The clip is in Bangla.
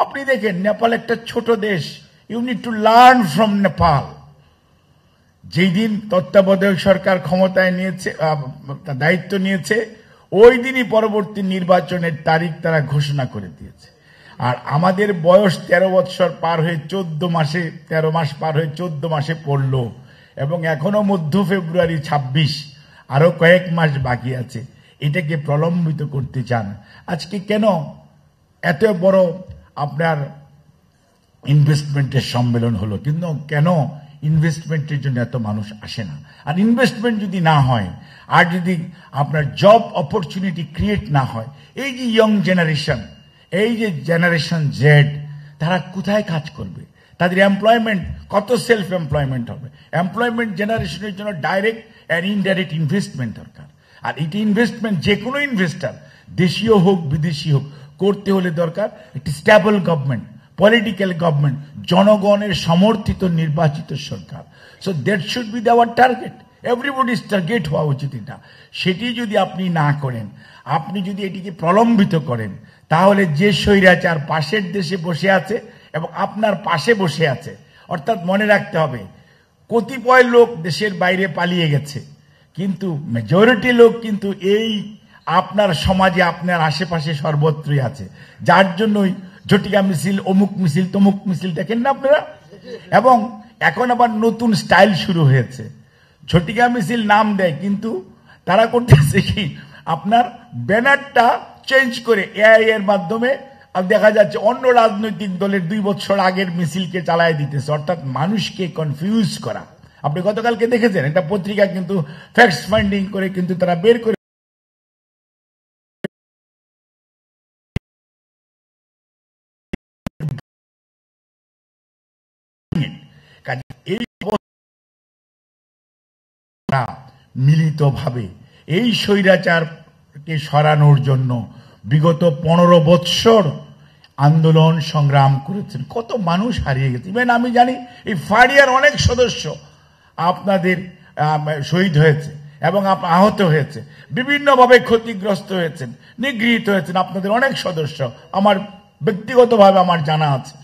আপনি দেখেন নেপাল একটা ছোট দেশ, you need to learn from Nepal. যেই দিন তত্ত্বাবধায়ক সরকার ক্ষমতায় নিয়েছে, দায়িত্ব নিয়েছে, ওই দিনই পরবর্তী নির্বাচনের তারিখ তারা ঘোষণা করে দিয়েছে। আর আমাদের বয়স 13 বৎসর পার হয়ে 14 মাসে, 13 মাস পার হয়ে 14 মাসে পড়লো, এবং এখনো মধ্য ফেব্রুয়ারি 26, আরো কয়েক মাস বাকি আছে। এটাকে প্রলম্বিত করতে চান। আজকে কেন এত বড় আপনার ইনভেস্টমেন্টের সম্মেলন হলো, কিন্তু কেন ইনভেস্টমেন্টের জন্য এত মানুষ আসে না? আর ইনভেস্টমেন্ট যদি না হয়, আর যদি আপনার জব অপরচুনিটি ক্রিয়েট না হয়, এই যে ইয়ং জেনারেশন, এই যে জেনারেশন জেড, তারা কোথায় কাজ করবে? তাদের এমপ্লয়মেন্ট, কত সেলফ এমপ্লয়মেন্ট হবে? এমপ্লয়মেন্ট জেনারেশনের জন্য ডাইরেক্ট অ্যান্ড ইনডাইরেক্ট ইনভেস্টমেন্ট দরকার। আর এটি ইনভেস্টমেন্ট যে কোনো ইনভেস্টার, দেশীয় হোক বিদেশি হোক, করতে হলে দরকার একটি স্টেবল গভর্নমেন্ট, পলিটিক্যাল গভর্নমেন্ট, জনগণের সমর্থিত নির্বাচিত সরকার। So that should be our target, everybody's target হওয়া উচিত এটা। সেটি যদি আপনি না করেন, আপনি যদি এটিকে প্রলম্বিত করেন, তাহলে যে স্বৈরাচার পাশের দেশে বসে আছে এবং আপনার পাশে বসে আছে, অর্থাৎ মনে রাখতে হবে কতিপয় লোক দেশের বাইরে পালিয়ে গেছে, কিন্তু মেজরিটি লোক কিন্তু এই আপনার সমাজে, আপনার আশেপাশে সর্বত্রই আছে, যার জন্যই ঝটিকা মিছিল, অমুক মিছিল, তমুক মিছিল দেখেন না আপনারা। এবং এখন আবার নতুন স্টাইল শুরু হয়েছে, ঝটিকা মিছিল নাম দেয়, কিন্তু তারা করতেছে কি, আপনার ব্যানারটা চেঞ্জ করে এআই এর মাধ্যমে দেখা যাচ্ছে অন্য রাজনৈতিক দলের 2 বছর আগের মিছিলকে চালায় দিতেছে, অর্থাৎ মানুষকে কনফিউজ করা। আপনি গতকালকে দেখেছেন একটা পত্রিকা কিন্তু ফ্যাক্ট ফাইন্ডিং করে কিন্তু তারা বের করে এই মিলিতভাবে এই স্বৈরাচারকে সরানোর জন্য বিগত 15 বৎসর আন্দোলন সংগ্রাম করেছেন। কত মানুষ হারিয়ে গেছে। ইভেন আমি জানি এই ফাড়িয়ার অনেক সদস্য আপনাদের শহীদ হয়েছে এবং আহত হয়েছে, বিভিন্নভাবে ক্ষতিগ্রস্ত হয়েছেন, নিগৃহীত হয়েছেন। আপনাদের অনেক সদস্য আমার ব্যক্তিগতভাবে আমার জানা আছে।